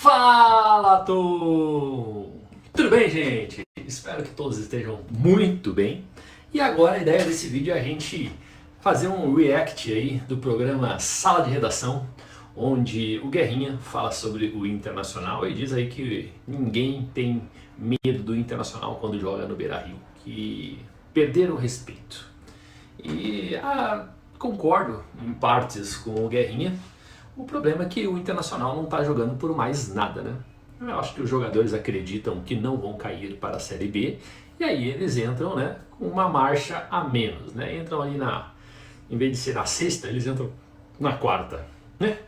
Fala, Tom! Tudo bem, gente? Espero que todos estejam muito bem. E agora a ideia desse vídeo é a gente fazer um react aí do programa Sala de Redação, onde o Guerrinha fala sobre o Internacional e diz aí que ninguém tem medo do Internacional quando joga no Beira-Rio, que perderam o respeito. E concordo em partes com o Guerrinha. O problema é que o Internacional não está jogando por mais nada, né? Eu acho que os jogadores acreditam que não vão cair para a Série B e aí eles entram, né, com uma marcha a menos, né? Entram ali em vez de ser na sexta, eles entram na quarta, né?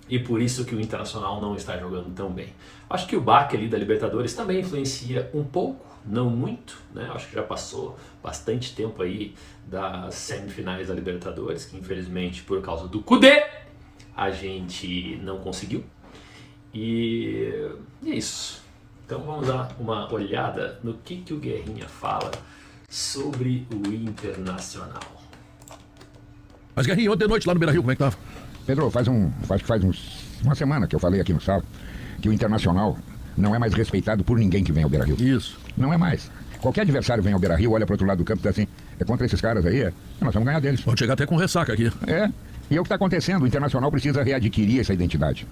E por isso que o Internacional não está jogando tão bem. Acho que o baque ali da Libertadores também influencia um pouco, não muito, né? Acho que já passou bastante tempo aí das semifinais da Libertadores, que infelizmente por causa do Kudê a gente não conseguiu. E é isso. Então vamos dar uma olhada no que o Guerrinha fala sobre o Internacional. Mas Guerrinha, ontem à noite lá no Beira-Rio, como é que tava? Pedro, faz uma semana que eu falei aqui no Sala que o Internacional não é mais respeitado por ninguém que vem ao Beira-Rio. Isso. Não é mais. Qualquer adversário vem ao Beira-Rio, olha pro outro lado do campo e diz assim, é contra esses caras aí? Nós vamos ganhar deles. Pode chegar até com ressaca aqui. E é o que está acontecendo, o Internacional precisa readquirir essa identidade.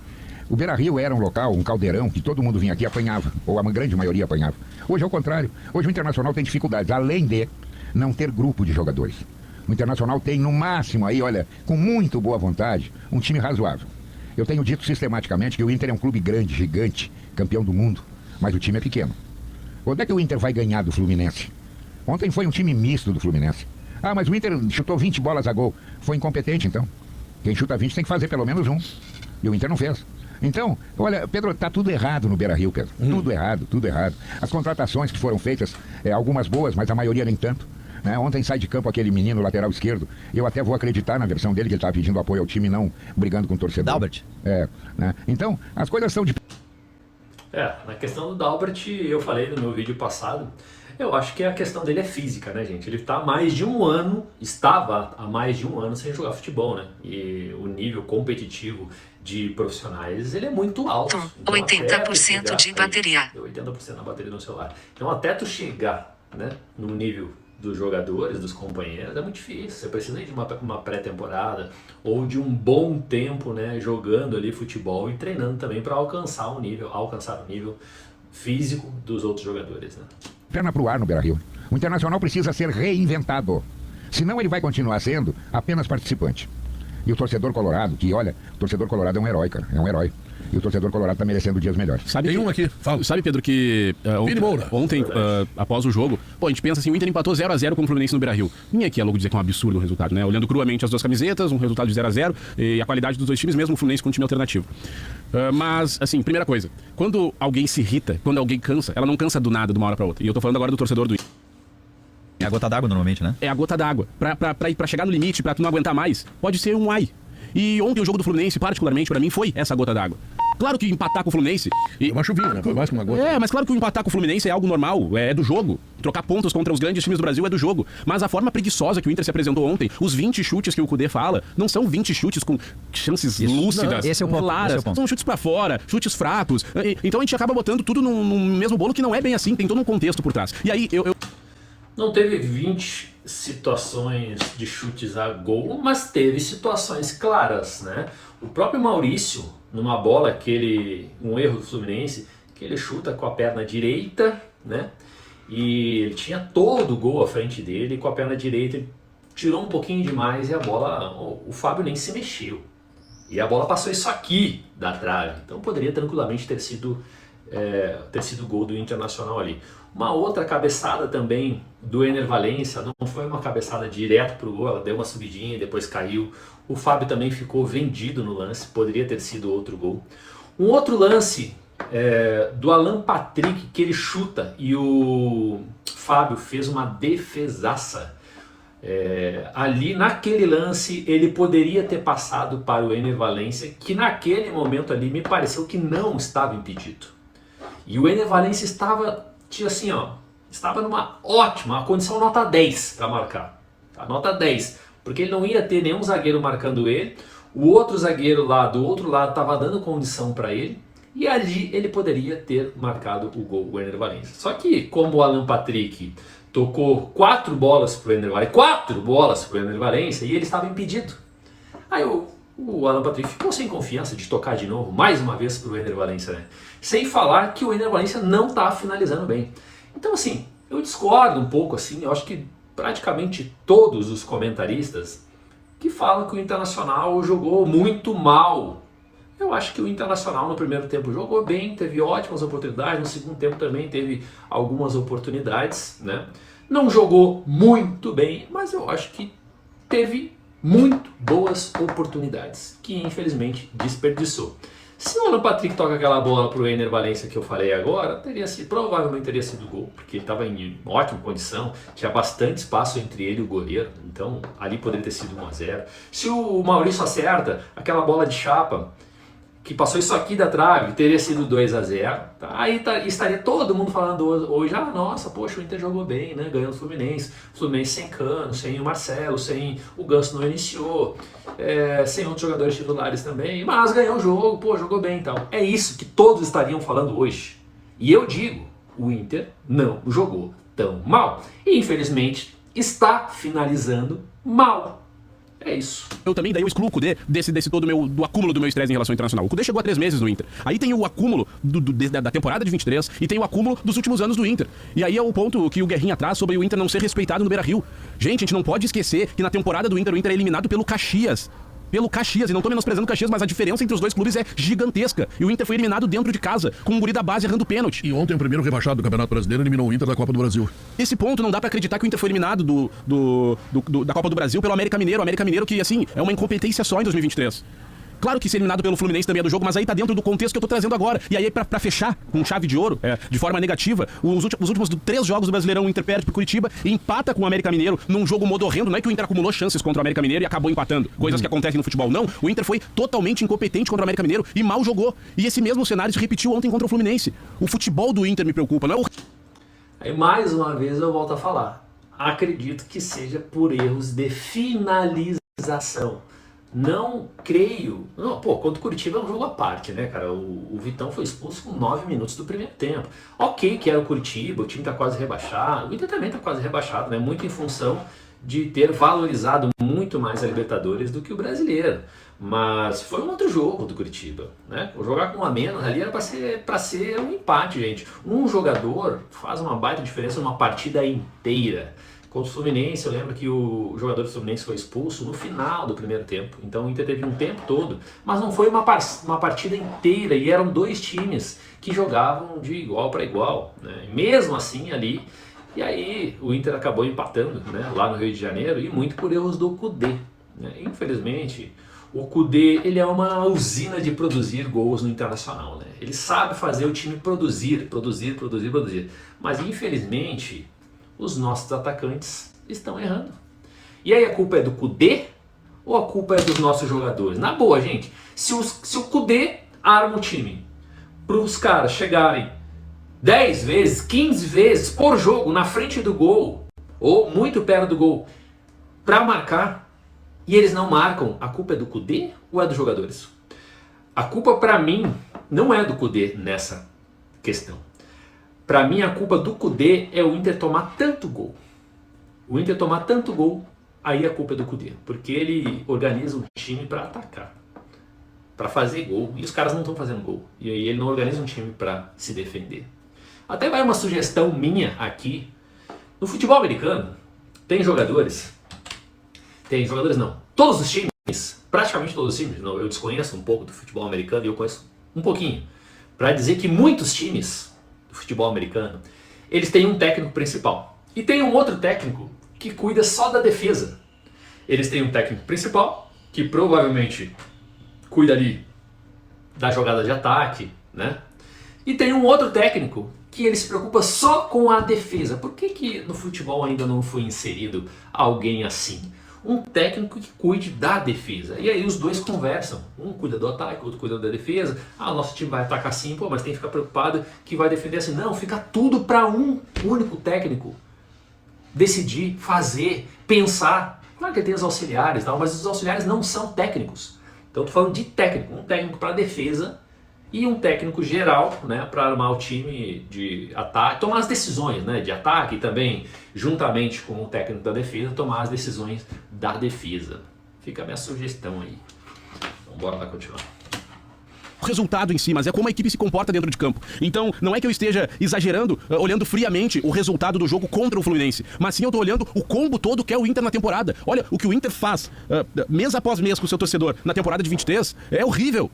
O Beira-Rio era um local, um caldeirão, que todo mundo vinha aqui e apanhava, ou a grande maioria apanhava. Hoje é o contrário. Hoje o Internacional tem dificuldades, além de não ter grupo de jogadores. O Internacional tem, no máximo, aí, olha, com muito boa vontade, um time razoável. Eu tenho dito sistematicamente que o Inter é um clube grande, gigante, campeão do mundo, mas o time é pequeno. Onde é que o Inter vai ganhar do Fluminense? Ontem foi um time misto do Fluminense. Ah, mas o Inter chutou 20 bolas a gol. Foi incompetente, então. Quem chuta 20 tem que fazer pelo menos um. E o Inter não fez. Então, olha, Pedro, tá tudo errado no Beira-Rio, Pedro. Tudo errado, tudo errado. As contratações que foram feitas, algumas boas, mas a maioria nem tanto. Né? Ontem sai de campo aquele menino lateral esquerdo. Eu até vou acreditar na versão dele, que ele estava pedindo apoio ao time, não brigando com o torcedor. Dalbert. Né? Então, as coisas são de... Na questão do Dalbert, eu falei no meu vídeo passado, eu acho que a questão dele é física, né, gente? Ele está há mais de um ano, estava há mais de um ano sem jogar futebol, né? E o nível competitivo de profissionais, ele é muito alto. Então, 80% de bateria. 80% da bateria no celular. Então até tu chegar, né, no nível dos jogadores, dos companheiros, é muito difícil. Você precisa de uma pré-temporada ou de um bom tempo, né, jogando ali futebol e treinando também para alcançar o nível físico dos outros jogadores, né? Perna pro ar no Beira-Rio. O Internacional precisa ser reinventado. Senão ele vai continuar sendo apenas participante. E o torcedor colorado, que olha, o torcedor colorado é um herói, cara. É um herói. E o torcedor colorado tá merecendo dias melhores. Tem um aqui, fala. Sabe, Pedro, que ontem, após o jogo, a gente pensa assim, o Inter empatou 0x0 com o Fluminense no Beira-Rio. Nem aqui é logo dizer que é um absurdo o resultado, né? Olhando cruamente as duas camisetas, um resultado de 0x0 e a qualidade dos dois times, mesmo o Fluminense com um time alternativo. Mas, assim, primeira coisa, quando alguém se irrita, quando alguém cansa, ela não cansa do nada, de uma hora pra outra. E eu tô falando agora do torcedor do Inter. É a gota d'água normalmente, né? É a gota d'água. Pra chegar no limite, pra tu não aguentar mais, pode ser um ai. E ontem o jogo do Fluminense, particularmente, pra mim, foi essa gota d'água. Claro que empatar com o Fluminense... É uma chuvinha, né? Foi mais que uma gota. Mas claro que empatar com o Fluminense é algo normal, é do jogo. Trocar pontos contra os grandes times do Brasil é do jogo. Mas a forma preguiçosa que o Inter se apresentou ontem, os 20 chutes que o Kudê fala, não são 20 chutes com chances lúcidas, esse é o ponto, claras. São chutes pra fora, chutes fracos. Então a gente acaba botando tudo no mesmo bolo que não é bem assim, tem todo um contexto por trás. E aí Não teve 20 situações de chutes a gol, mas teve situações claras, né? O próprio Maurício, numa bola um erro do Fluminense, que ele chuta com a perna direita, né? E ele tinha todo o gol à frente dele, e com a perna direita ele tirou um pouquinho demais e a bola, o Fábio nem se mexeu. E a bola passou isso aqui da trave, então poderia tranquilamente ter sido gol do Internacional ali. Uma outra cabeçada também do Ener Valencia, não foi uma cabeçada direto para o gol, ela deu uma subidinha e depois caiu. O Fábio também ficou vendido no lance, poderia ter sido outro gol. Um outro lance do Alan Patrick, que ele chuta e o Fábio fez uma defesaça. Ali naquele lance ele poderia ter passado para o Ener Valencia, que naquele momento ali me pareceu que não estava impedido. E o Ener Valencia estava numa ótima, condição nota 10 para marcar. Tá? Nota 10, porque ele não ia ter nenhum zagueiro marcando ele. O outro zagueiro lá do outro lado estava dando condição para ele. E ali ele poderia ter marcado o gol, o Ener Valencia. Só que, como o Alan Patrick tocou 4 bolas para o Ener Valencia, e ele estava impedido. Aí o Alan Patrick ficou sem confiança de tocar de novo, mais uma vez, para o Ener Valencia, né? Sem falar que o Ener Valencia não está finalizando bem. Então, assim, eu discordo um pouco, assim, eu acho que praticamente todos os comentaristas que falam que o Internacional jogou muito mal. Eu acho que o Internacional no primeiro tempo jogou bem, teve ótimas oportunidades, no segundo tempo também teve algumas oportunidades, né? Não jogou muito bem, mas eu acho que teve muito boas oportunidades, que infelizmente desperdiçou. Se o Alan Patrick toca aquela bola pro Ener Valencia que eu falei agora, provavelmente teria sido gol, porque ele estava em ótima condição, tinha bastante espaço entre ele e o goleiro, então ali poderia ter sido 1-0. Se o Maurício acerta aquela bola de chapa, que passou isso aqui da trave, teria sido 2-0. Tá? Aí estaria todo mundo falando hoje, nossa, poxa, o Inter jogou bem, né? Ganhou o Fluminense sem Cano, sem o Marcelo, sem o Ganso não iniciou, sem outros jogadores titulares também, mas ganhou o jogo, pô, jogou bem e tal. É isso que todos estariam falando hoje. E eu digo, o Inter não jogou tão mal. E infelizmente está finalizando mal. É isso. Eu também daí eu excluo o Kudê desse todo do acúmulo do meu estresse em relação ao Internacional. O Kudê chegou a 3 meses no Inter. Aí tem o acúmulo da temporada de 23 e tem o acúmulo dos últimos anos do Inter. E aí é o ponto que o Guerrinha traz sobre o Inter não ser respeitado no Beira-Rio. Gente, a gente não pode esquecer que na temporada do Inter, o Inter é eliminado pelo Caxias. E não tô menosprezando o Caxias, mas a diferença entre os dois clubes é gigantesca. E o Inter foi eliminado dentro de casa, com um guri da base errando pênalti. E ontem o primeiro rebaixado do Campeonato Brasileiro eliminou o Inter da Copa do Brasil. Esse ponto não dá pra acreditar que o Inter foi eliminado da Copa do Brasil pelo América Mineiro. O América Mineiro que, assim, é uma incompetência só em 2023. Claro que ser eliminado pelo Fluminense também é do jogo, mas aí tá dentro do contexto que eu tô trazendo agora. E aí, pra fechar com chave de ouro, de forma negativa, os últimos 3 jogos do Brasileirão, o Inter perde pro Curitiba e empata com o América Mineiro num jogo modorrendo. Não é que o Inter acumulou chances contra o América Mineiro e acabou empatando. Coisas que acontecem no futebol. Não, o Inter foi totalmente incompetente contra o América Mineiro e mal jogou. E esse mesmo cenário se repetiu ontem contra o Fluminense. O futebol do Inter me preocupa, não é o... Aí mais uma vez eu volto a falar. Acredito que seja por erros de finalização. Não creio... Não, pô, contra o Curitiba é um jogo à parte, né, cara? O Vitão foi expulso com 9 minutos do primeiro tempo. Ok que era o Curitiba, o time tá quase rebaixado. O Inter também tá quase rebaixado, né? Muito em função de ter valorizado muito mais a Libertadores do que o Brasileiro. Mas foi um outro jogo do Curitiba, né? Jogar com um a menos ali era para ser um empate, gente. Um jogador faz uma baita diferença numa partida inteira. Contra o Fluminense, eu lembro que o jogador do Fluminense foi expulso no final do primeiro tempo. Então o Inter teve um tempo todo, mas não foi uma partida inteira. E eram 2 times que jogavam de igual para igual, né? Mesmo assim ali. E aí o Inter acabou empatando, né, lá no Rio de Janeiro, e muito por erros do Kudê, né? Infelizmente, o Kudê, ele é uma usina de produzir gols no Internacional, né? Ele sabe fazer o time produzir. Mas infelizmente, os nossos atacantes estão errando. E aí a culpa é do Kudê ou a culpa é dos nossos jogadores? Na boa, gente, se o Kudê arma o time para os caras chegarem 10 vezes, 15 vezes por jogo na frente do gol, ou muito perto do gol, para marcar, e eles não marcam, a culpa é do Kudê ou é dos jogadores? A culpa, para mim, não é do Kudê nessa questão. Para mim, a culpa do Kudê é o Inter tomar tanto gol. O Inter tomar tanto gol, aí a culpa é do Kudê. Porque ele organiza o time para atacar, para fazer gol. E os caras não estão fazendo gol. E aí ele não organiza um time para se defender. Até vai uma sugestão minha aqui. No futebol americano, tem jogadores... não. Todos os times, praticamente todos os times, não, eu desconheço um pouco do futebol americano e eu conheço um pouquinho. Para dizer que muitos times do futebol americano, eles têm um técnico principal. E tem um outro técnico que cuida só da defesa. Eles têm um técnico principal, que provavelmente cuida ali da jogada de ataque, né? E tem um outro técnico que ele se preocupa só com a defesa. Por que no futebol ainda não foi inserido alguém assim? Um técnico que cuide da defesa. E aí os dois conversam. Um cuida do ataque, o outro cuida da defesa. Ah, nosso time vai atacar assim, pô, mas tem que ficar preocupado que vai defender assim. Não, fica tudo para um único técnico decidir, fazer, pensar. Claro que tem os auxiliares, mas os auxiliares não são técnicos. Então eu tô falando de técnico. Um técnico para defesa e um técnico geral, né, para armar o time de ataque, tomar as decisões, né, de ataque e também, juntamente com o técnico da defesa, tomar as decisões da defesa. Fica a minha sugestão aí. Então bora lá continuar. O resultado em si, mas é como a equipe se comporta dentro de campo. Então, não é que eu esteja exagerando, olhando friamente o resultado do jogo contra o Fluminense, mas sim eu tô olhando o combo todo que é o Inter na temporada. Olha, o que o Inter faz mês após mês com o seu torcedor na temporada de 23 é horrível,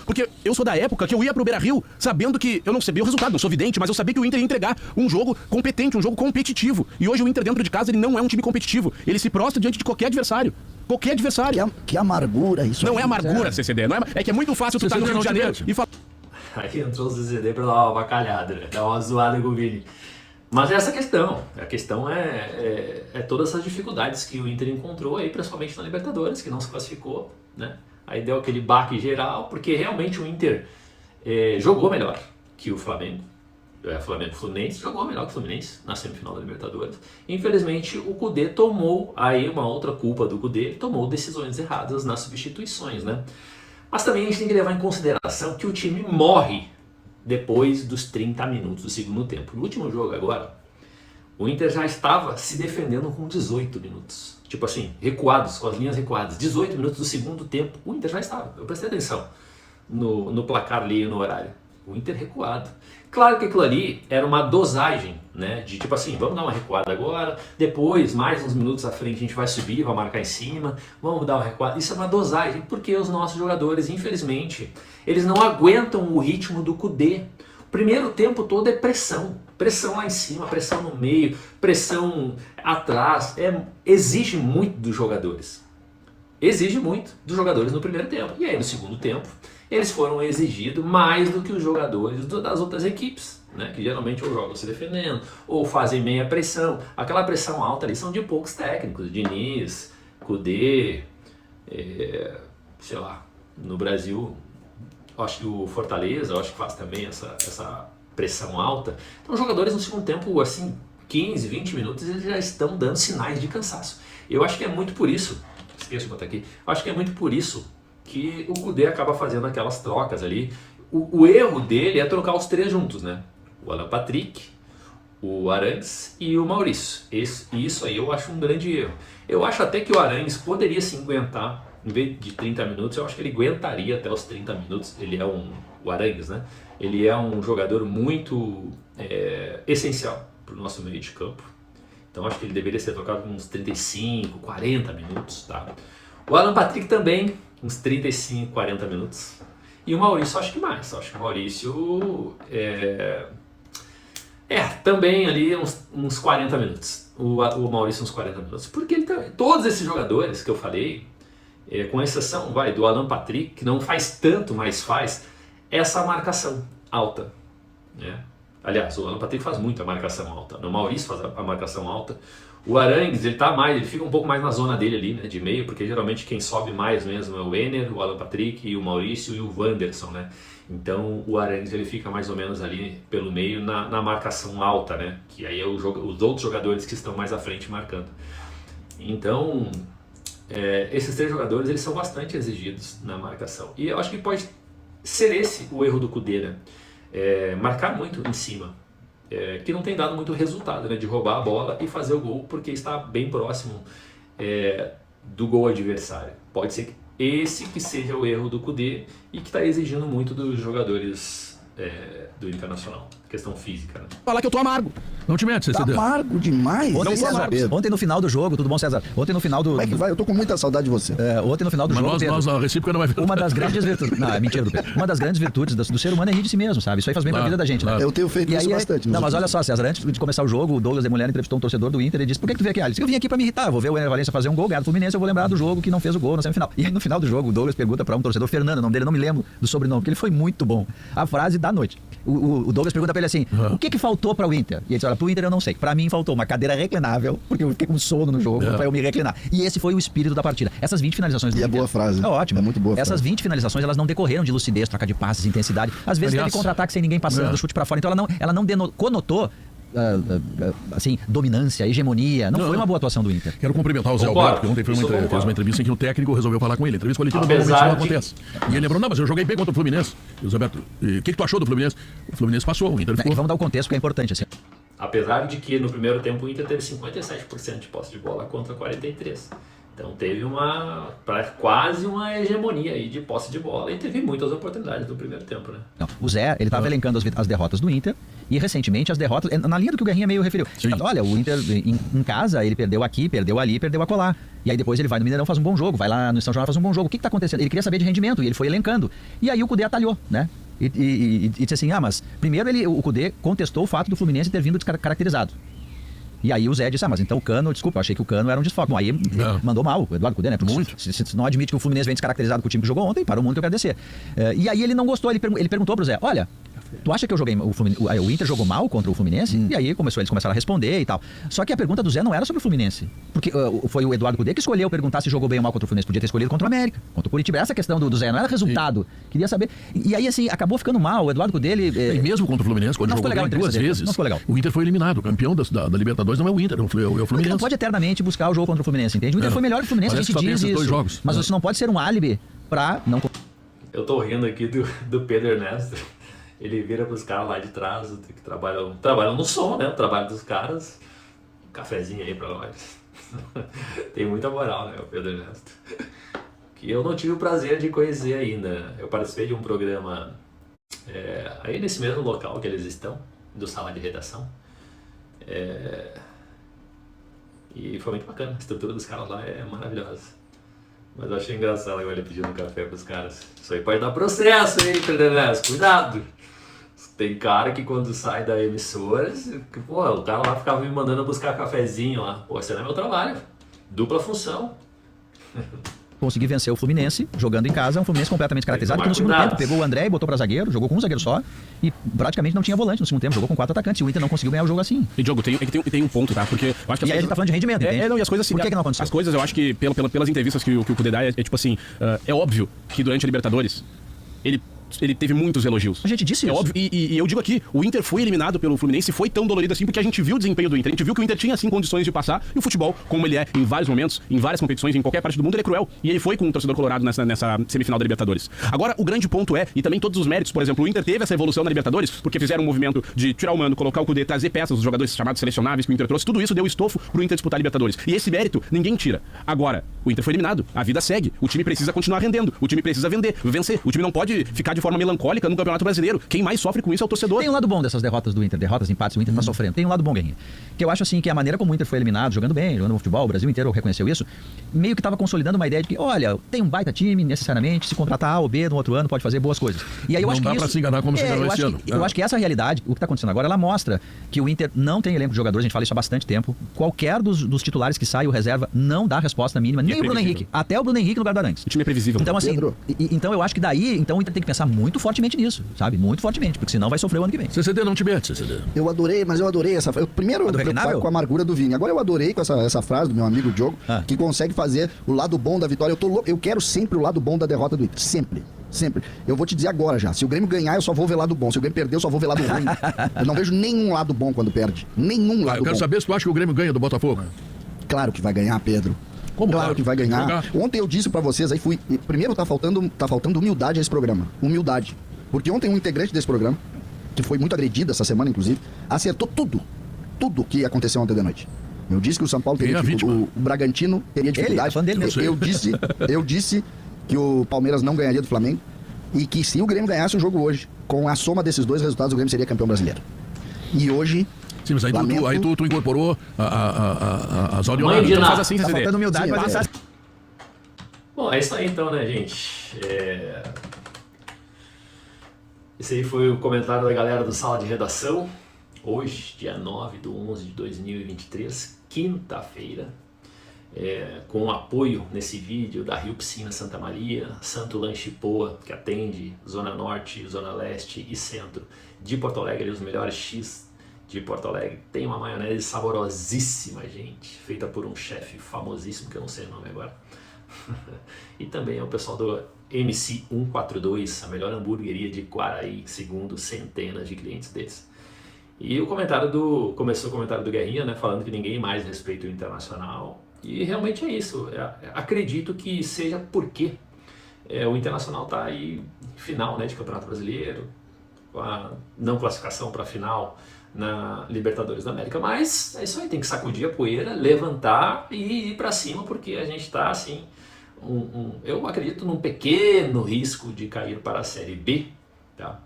porque eu sou da época que eu ia pro Beira-Rio sabendo que, eu não sabia o resultado, não sou vidente, mas eu sabia que o Inter ia entregar um jogo competente, um jogo competitivo. E hoje o Inter dentro de casa, ele não é um time competitivo, ele se prostra diante de qualquer adversário. Qualquer adversário. Que amargura isso. Não é amargura, CCD. Não é, é que é muito fácil tu estar no Rio de Janeiro e falar. Aí entrou o CCD pra dar uma avacalhada, né? Dar uma zoada com o Vini. Mas é essa a questão. A questão é todas essas dificuldades que o Inter encontrou aí, principalmente na Libertadores, que não se classificou, né? Aí deu aquele baque geral, porque realmente o Inter jogou melhor que o Flamengo. Fluminense jogou melhor que o Fluminense na semifinal da Libertadores. Infelizmente o Kudê tomou, aí uma outra culpa do Kudê, tomou decisões erradas nas substituições, né? Mas também a gente tem que levar em consideração que o time morre depois dos 30 minutos do segundo tempo. No último jogo agora, o Inter já estava se defendendo com 18 minutos. Tipo assim, recuados, com as linhas recuadas. 18 minutos do segundo tempo, o Inter já estava. Eu prestei atenção no placar ali, no horário. O Inter recuado. Claro que aquilo ali era uma dosagem, né? De tipo assim, vamos dar uma recuada agora, depois, mais uns minutos à frente, a gente vai subir, vai marcar em cima, vamos dar uma recuada. Isso é uma dosagem, porque os nossos jogadores, infelizmente, eles não aguentam o ritmo do Kudê. O primeiro tempo todo é pressão. Pressão lá em cima, pressão no meio, pressão atrás. Exige muito dos jogadores. Exige muito dos jogadores no primeiro tempo. E aí, no segundo tempo, eles foram exigidos mais do que os jogadores das outras equipes, né? Que geralmente ou jogam se defendendo, ou fazem meia pressão. Aquela pressão alta ali são de poucos técnicos. Diniz, Kudê, sei lá, no Brasil, acho que o Fortaleza, acho que faz também essa pressão alta. Então os jogadores no segundo tempo, assim, 15, 20 minutos, eles já estão dando sinais de cansaço. Eu acho que é muito por isso, esqueço de botar aqui, acho que é muito por isso que o Kudê acaba fazendo aquelas trocas ali. O erro dele é trocar os três juntos, né? O Alan Patrick, o Arangues e o Maurício. Isso aí eu acho um grande erro. Eu acho até que o Arangues poderia sim aguentar, em vez de 30 minutos, eu acho que ele aguentaria até os 30 minutos. Ele é o Arangues, né? Ele é um jogador muito essencial para o nosso meio de campo. Então acho que ele deveria ser trocado com uns 35, 40 minutos, tá? O Alan Patrick também, uns 35, 40 minutos. E o Maurício, acho que mais. Acho que o Maurício também ali uns 40 minutos. O Maurício uns 40 minutos. Porque ele todos esses jogadores que eu falei, com exceção do Alan Patrick, que não faz tanto, mas faz essa marcação alta, né? Aliás, o Alan Patrick faz muita marcação alta. O Maurício faz a marcação alta. O Arangues, ele fica um pouco mais na zona dele ali, né, de meio, porque geralmente quem sobe mais mesmo é o Ener, o Alan Patrick, e o Maurício e o Wanderson, né? Então o Arangues ele fica mais ou menos ali pelo meio na marcação alta, né? Que aí é os outros jogadores que estão mais à frente marcando. Então esses três jogadores eles são bastante exigidos na marcação. E eu acho que pode ser esse o erro do Kudê, né? Marcar muito em cima. Que não tem dado muito resultado, né? De roubar a bola e fazer o gol, porque está bem próximo do gol adversário. Pode ser que esse que seja o erro do Kudê e que está exigindo muito dos jogadores do Internacional. Questão física, né? Falar que eu tô amargo. Não te mete, Tá CCD. amargo demais. Ontem, César, ontem no final do jogo, tudo bom, César? Ontem no final do... Como é que vai? Eu tô com muita saudade de você. Ontem no final do Mas jogo, Pedro, nós, a recíproca não vai ver. uma das grandes virtudes... Não, é mentira do Pedro. Uma das grandes virtudes do ser humano é rir de si mesmo, sabe? Isso aí faz bem pra vida da gente, né? Eu tenho feito E isso aí, bastante. não, mas olha só, César, antes de começar o jogo, o Douglas de Mulher entrevistou um torcedor do Inter e disse: por que tu veio aqui? Ele disse: eu vim aqui pra me irritar, eu vou ver o Ener Valencia fazer um gol, ganhar do Fluminense, eu vou lembrar do jogo que não fez o gol na semifinal. E aí no final do jogo, o Douglas pergunta pra um torcedor, Fernando, o nome dele, não me lembro do sobrenome, porque ele foi muito bom. A frase da noite. O Douglas pergunta pra ele assim: o que faltou pra o Inter? E ele disse: olha, pro Inter eu não sei. Pra mim faltou uma cadeira reclinável, porque eu fiquei com sono no jogo, pra eu me reclinar. E esse foi o espírito da partida. Essas 20 finalizações do E Inter... boa frase. É ótimo. É muito boa Essas frase. 20 finalizações, elas não decorreram de lucidez, troca de passes, intensidade. Às vezes Aliás, teve contra-ataque sem ninguém passando, chute pra fora. Então ela não conotou assim, dominância, hegemonia. Não foi uma boa atuação do Inter. Quero cumprimentar o Zé Concordo. Alberto, que ontem fez uma entrevista em que o técnico resolveu falar com ele. Entrevista coletiva Apesar normalmente não de- acontece. E ele lembrou, não, mas eu joguei bem contra o Fluminense. E o Zé Alberto, o que tu achou do Fluminense? O Fluminense passou, o Inter E ficou. vamos dar o contexto, que é importante. Assim. Apesar de que no primeiro tempo o Inter teve 57% de posse de bola contra 43%. Então teve quase uma hegemonia aí de posse de bola e teve muitas oportunidades no primeiro tempo, né? Não, o Zé, ele estava elencando as derrotas do Inter e recentemente as derrotas, na linha do que o Guerrinha meio referiu. Sim. Olha, o Inter em casa, ele perdeu aqui, perdeu ali, perdeu acolá. E aí depois ele vai no Mineirão, faz um bom jogo, vai lá no São João, faz um bom jogo. O que está acontecendo? Ele queria saber de rendimento e ele foi elencando. E aí o Cudê atalhou, né? E disse assim, mas primeiro o Cudê contestou o fato do Fluminense ter vindo descaracterizado. E aí o Zé disse, mas então o Cano, desculpa, eu achei que o Cano era um desfoque. Bom, aí ele mandou mal, o Eduardo Cudê, né? Porque Muito. se não admite que o Fluminense vem descaracterizado com o time que jogou ontem, para o mundo que eu agradecer. E aí ele não gostou, ele perguntou pro Zé, olha, tu acha que eu joguei o Inter jogou mal contra o Fluminense? E aí eles começaram a responder e tal. Só que a pergunta do Zé não era sobre o Fluminense. Porque foi o Eduardo Cudê que escolheu perguntar se jogou bem ou mal contra o Fluminense. Podia ter escolhido contra o América, contra o Curitiba. Essa questão do Zé não era resultado. Queria saber. E aí, assim, acabou ficando mal. O Eduardo Cudê, E mesmo contra o Fluminense, quando Não jogou ficou legal bem a duas entrevista dele, vezes, não ficou legal. o Inter foi eliminado. O campeão da Libertadores não é o Inter, é o Porque Fluminense. não pode eternamente buscar o jogo contra o Fluminense, entende? O Inter foi melhor que o Fluminense, a Parece gente que só diz tem esses dois isso. jogos. Mas isso não pode ser um álibi pra não... Eu tô rindo aqui do Pedro Ernesto. Ele vira pros caras lá de trás que trabalham no som, né? O trabalho dos caras. Um cafezinho aí pra nós. Tem muita moral, né? O Pedro Ernesto. Que eu não tive o prazer de conhecer ainda. Eu participei de um programa aí nesse mesmo local que eles estão, do Sala de Redação. E foi muito bacana. A estrutura dos caras lá é maravilhosa. Mas eu achei engraçado agora ele pedindo café pros caras. Isso aí pode dar processo, hein, Pedro Ernesto? Cuidado! Tem cara que quando sai da emissora, pô, o cara lá ficava me mandando buscar cafezinho lá. Pô, esse não é meu trabalho. Dupla função. conseguir vencer o Fluminense, jogando em casa, um Fluminense completamente caracterizado, que no segundo tempo pegou o André e botou pra zagueiro, jogou com um zagueiro só, e praticamente não tinha volante no segundo tempo, jogou com 4 atacantes, e o Inter não conseguiu ganhar o jogo assim. E Diogo, tem um ponto, tá? Porque eu acho que E aí a gente tá falando de rendimento, entende? não, e as coisas assim. Por que não aconteceu? As coisas, eu acho que pelas entrevistas que o Cudê dá, é tipo assim, é óbvio que durante a Libertadores, ele teve muitos elogios. A gente disse É isso. óbvio, e eu digo aqui, o Inter foi eliminado pelo Fluminense e foi tão dolorido assim, porque a gente viu o desempenho do Inter, a gente viu que o Inter tinha sim condições de passar, e o futebol, como ele é em vários momentos, em várias competições, em qualquer parte do mundo, ele é cruel. E ele foi com o torcedor colorado nessa semifinal da Libertadores. Agora, o grande ponto é, e também todos os méritos, por exemplo, o Inter teve essa evolução na Libertadores, porque fizeram um movimento de tirar o Mano, colocar o Cudê, trazer peças dos jogadores chamados selecionáveis que o Inter trouxe, tudo isso deu estofo pro Inter disputar a Libertadores. E esse mérito, ninguém tira. Agora, o Inter foi eliminado, a vida segue, o time precisa continuar rendendo, o time precisa vencer, o time não pode ficar de forma melancólica no Campeonato Brasileiro. Quem mais sofre com isso é o torcedor. Tem um lado bom dessas derrotas do Inter, derrotas, empates, o Inter tá sofrendo. Tem um lado bom, Guerrinha. Que eu acho assim que a maneira como o Inter foi eliminado, jogando bem, jogando no futebol, o Brasil inteiro reconheceu isso, meio que tava consolidando uma ideia de que, olha, tem um baita time, necessariamente, se contratar A ou B no outro ano, pode fazer boas coisas. E aí eu Não acho que dá isso, pra se enganar como se enganou esse ano. Eu acho que essa realidade, o que tá acontecendo agora, ela mostra que o Inter não tem elenco de jogadores, a gente fala isso há bastante tempo. Qualquer dos titulares que sai, o reserva, não dá resposta mínima, nem o Bruno previsível. Henrique. Até o Bruno Henrique no lugar do Arangues. O time é previsível. Então, assim, Pedro. então eu acho que daí, então o Inter tem que pensar muito fortemente nisso, sabe? Muito fortemente, porque senão vai sofrer o ano que vem. CCD não te mete, CCD. Eu adorei essa frase. Primeiro, eu do preocupado Reclinável? com a amargura do Vini. Agora eu adorei com essa frase do meu amigo Diogo, que consegue fazer o lado bom da vitória. Eu quero sempre o lado bom da derrota do Inter. Sempre. Sempre. Eu vou te dizer agora já. Se o Grêmio ganhar, eu só vou ver lado bom. Se o Grêmio perder, eu só vou ver lado ruim. Eu não vejo nenhum lado bom quando perde. Nenhum lado Eu quero bom. saber se tu acha que o Grêmio ganha do Botafogo. Claro que vai ganhar, Pedro. Como Claro que vai ganhar. Jogar. Ontem eu disse pra vocês, aí fui. Primeiro tá faltando humildade a esse programa. Humildade. Porque ontem um integrante desse programa, que foi muito agredido essa semana, inclusive, acertou tudo que aconteceu ontem de noite. Eu disse que o São Paulo Quem é teria a vítima? o Bragantino teria dificuldade. tá falando dele mesmo. Eu disse que o Palmeiras não ganharia do Flamengo e que se o Grêmio ganhasse o jogo hoje, com a soma desses dois resultados, o Grêmio seria campeão brasileiro. E hoje, Sim, mas aí tu incorporou as Mãe audionaves. de Então Ná. faz assim, Tá CCD. faltando humildade, Sim, mas é. Bom, é isso aí então, né, gente? Esse aí foi o comentário da galera do Sala de Redação. Hoje, dia 9/11/2023, quinta-feira. Com apoio nesse vídeo da Rio Piscina Santa Maria, Santo Lanche Poa, que atende Zona Norte, Zona Leste e Centro de Porto Alegre, os melhores X de Porto Alegre. Tem uma maionese saborosíssima, gente, feita por um chefe famosíssimo, que eu não sei o nome agora. E também é o pessoal do MC 142, a melhor hamburgueria de Quaraí, segundo centenas de clientes deles. E começou o comentário do Guerrinha, né, falando que ninguém mais respeita o Internacional. E realmente é isso. Acredito que seja porque o Internacional está aí em final, né, de Campeonato Brasileiro, com a não classificação para a final na Libertadores da América. Mas é isso aí, tem que sacudir a poeira, levantar e ir para cima, porque a gente está assim, eu acredito num pequeno risco de cair para a Série B, tá?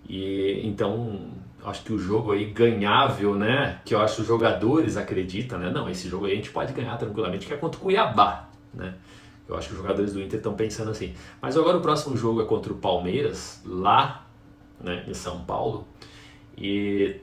E então acho que o jogo aí ganhável, né, que eu acho que os jogadores acreditam, né, não, esse jogo aí a gente pode ganhar tranquilamente, que é contra o Cuiabá, né? Eu acho que os jogadores do Inter estão pensando assim. Mas agora o próximo jogo é contra o Palmeiras, lá, né, em São Paulo, e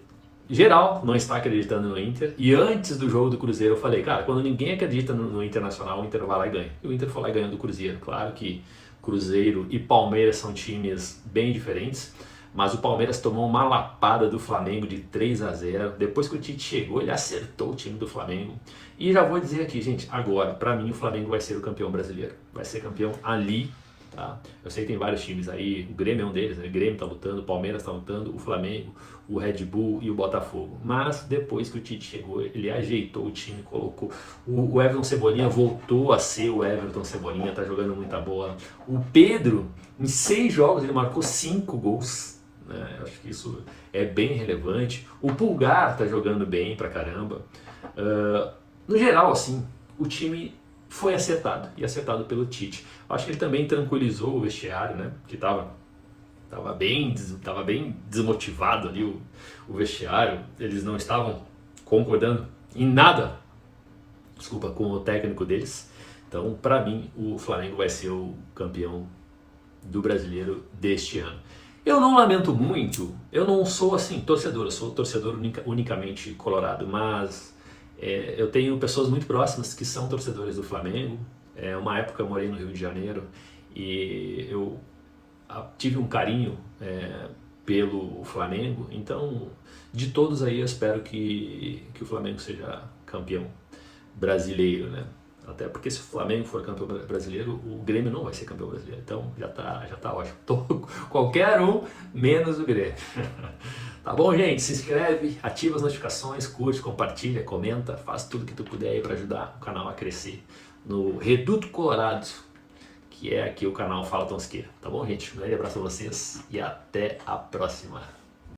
geral não está acreditando no Inter. E antes do jogo do Cruzeiro eu falei, cara, quando ninguém acredita no Internacional, o Inter vai lá e ganha. E o Inter foi lá e ganhou do Cruzeiro. Claro que Cruzeiro e Palmeiras são times bem diferentes, mas o Palmeiras tomou uma lapada do Flamengo de 3-0. Depois que o Tite chegou, ele acertou o time do Flamengo. E já vou dizer aqui, gente, agora, pra mim o Flamengo vai ser o campeão brasileiro. Vai ser campeão ali, tá? Eu sei que tem vários times aí, o Grêmio é um deles, né? O Grêmio tá lutando, o Palmeiras tá lutando, o Flamengo, o Red Bull e o Botafogo. Mas depois que o Tite chegou, ele ajeitou o time, colocou... O Everton Cebolinha voltou a ser o Everton Cebolinha, tá jogando muita bola. O Pedro, em 6 jogos, ele marcou 5 gols. Eu acho que isso é bem relevante. O Pulgar tá jogando bem pra caramba. No geral, assim, o time foi acertado, e acertado pelo Tite. Acho que ele também tranquilizou o vestiário, né, que tava bem desmotivado ali o vestiário. Eles não estavam concordando em nada, com o técnico deles. Então, para mim, o Flamengo vai ser o campeão do Brasileiro deste ano. Eu não lamento muito, eu não sou assim torcedor, eu sou torcedor unicamente colorado, mas eu tenho pessoas muito próximas que são torcedores do Flamengo. Uma época eu morei no Rio de Janeiro e eu tive um carinho pelo Flamengo. Então, de todos aí, eu espero que o Flamengo seja campeão brasileiro, né? Até porque se o Flamengo for campeão brasileiro, o Grêmio não vai ser campeão brasileiro. Então já tá ótimo. Qualquer um, menos o Grêmio. Tá bom, gente? Se inscreve, ativa as notificações, curte, compartilha, comenta, faz tudo que tu puder aí para ajudar o canal a crescer no Reduto Colorado, que é aqui o canal Fala Tonsqueira. Tá bom, gente? Um grande abraço a vocês e até a próxima.